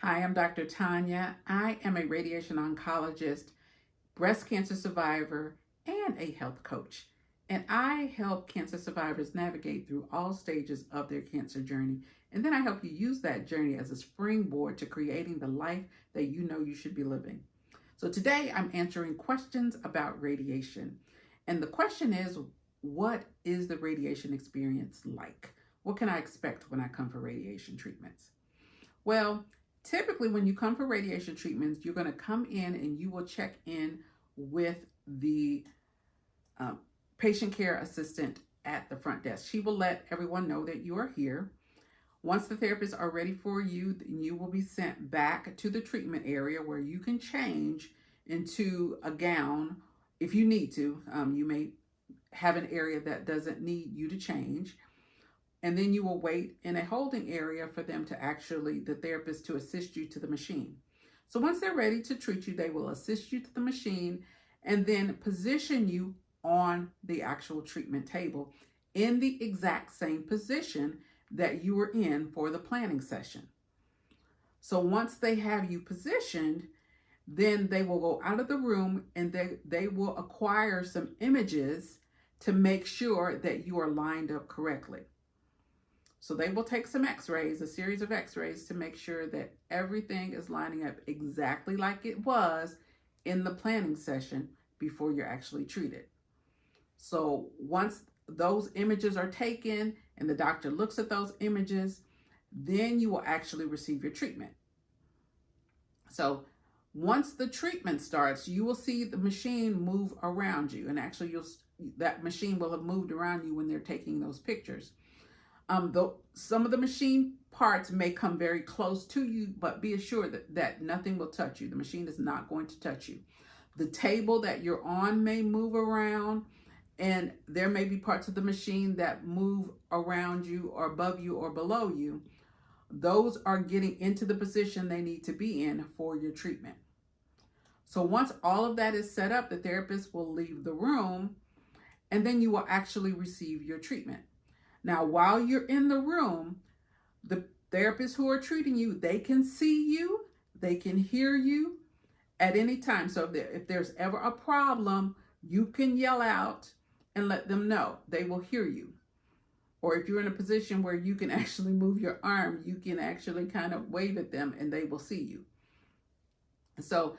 Hi, I'm Dr. Tonya. I am a radiation oncologist, breast cancer survivor, and a health coach. And I help cancer survivors navigate through all stages of their cancer journey. And then I help you use that journey as a springboard to creating the life that you know you should be living. So today I'm answering questions about radiation. And the question is, what is the radiation experience like? What can I expect when I come for radiation treatments? Well, typically when you come for radiation treatments, you're going to come in and you will check in with the uh, patient care assistant at the front desk. She will let everyone know that you are here. Once the therapists are ready for you, you will be sent back to the treatment area where you can change into a gown if you need to. You may have an area that doesn't need you to change. And then you will wait in a holding area for them to the therapist to assist you to the machine. So once they're ready to treat you, they will assist you to the machine and then position you on the actual treatment table in the exact same position that you were in for the planning session. So once they have you positioned, then they will go out of the room and they will acquire some images to make sure that you are lined up correctly. So they will take some x-rays, a series of x-rays, to make sure that everything is lining up exactly like it was in the planning session before you're actually treated. So once those images are taken and the doctor looks at those images, then you will actually receive your treatment. So once the treatment starts, you will see the machine move around you, and actually that machine will have moved around you when they're taking those pictures. Some of the machine parts may come very close to you, but be assured that nothing will touch you. The machine is not going to touch you. The table that you're on may move around, and there may be parts of the machine that move around you or above you or below you. Those are getting into the position they need to be in for your treatment. So once all of that is set up, the therapist will leave the room, and then you will actually receive your treatment. Now, while you're in the room, the therapists who are treating you, they can see you, they can hear you at any time. So if there's ever a problem, you can yell out and let them know. They will hear you. Or if you're in a position where you can actually move your arm, you can actually kind of wave at them and they will see you. So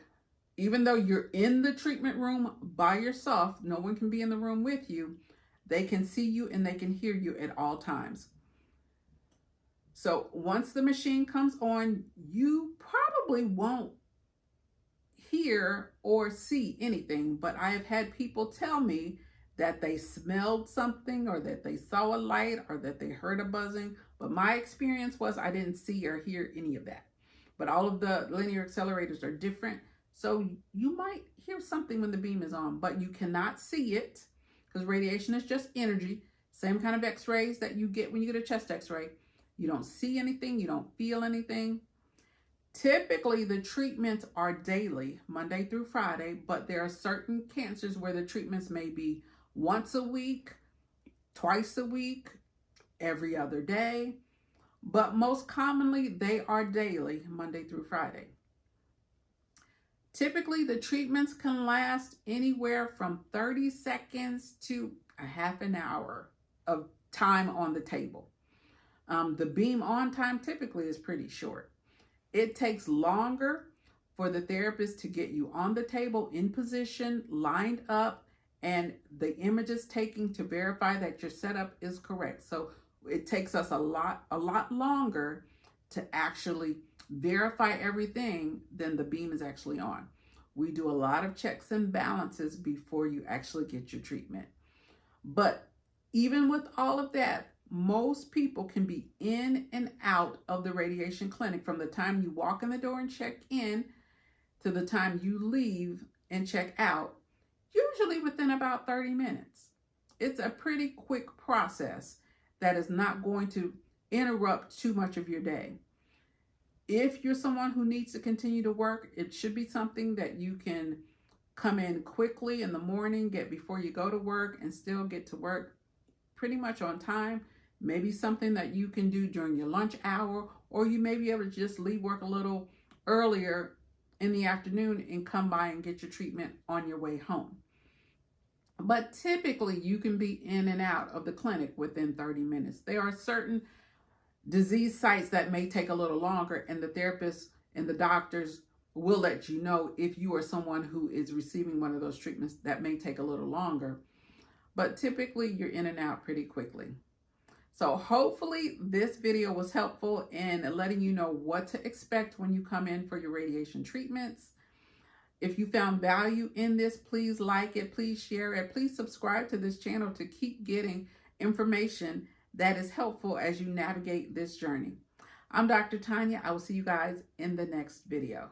even though you're in the treatment room by yourself, no one can be in the room with you. They can see you and they can hear you at all times. So once the machine comes on, you probably won't hear or see anything, but I have had people tell me that they smelled something or that they saw a light or that they heard a buzzing. But my experience was I didn't see or hear any of that. But all of the linear accelerators are different. So you might hear something when the beam is on, but you cannot see it, because radiation is just energy. Same kind of x-rays that you get when you get a chest x-ray. You don't see anything, you don't feel anything. Typically, the treatments are daily, Monday through Friday, but there are certain cancers where the treatments may be once a week, twice a week, every other day. But most commonly, they are daily, Monday through Friday. Typically, the treatments can last anywhere from 30 seconds to a half an hour of time on the table. The beam on time typically is pretty short. It takes longer for the therapist to get you on the table, in position, lined up, and the images taken to verify that your setup is correct. So it takes us a lot longer to actually verify everything than the beam is actually on. We do a lot of checks and balances before you actually get your treatment. But even with all of that, most people can be in and out of the radiation clinic from the time you walk in the door and check in to the time you leave and check out, usually within about 30 minutes. It's a pretty quick process that is not going to interrupt too much of your day. If you're someone who needs to continue to work, it should be something that you can come in quickly in the morning, get before you go to work, and still get to work pretty much on time. maybe something that you can do during your lunch hour, or you may be able to just leave work a little earlier in the afternoon and come by and get your treatment on your way home. But typically you can be in and out of the clinic within 30 minutes. There are certain disease sites that may take a little longer, and the therapists and the doctors will let you know if you are someone who is receiving one of those treatments that may take a little longer. But typically you're in and out pretty quickly. So hopefully this video was helpful in letting you know what to expect when you come in for your radiation treatments. If you found value in this, please like it, please share it, please subscribe to this channel to keep getting information that is helpful as you navigate this journey. I'm Dr. Tonya. I will see you guys in the next video.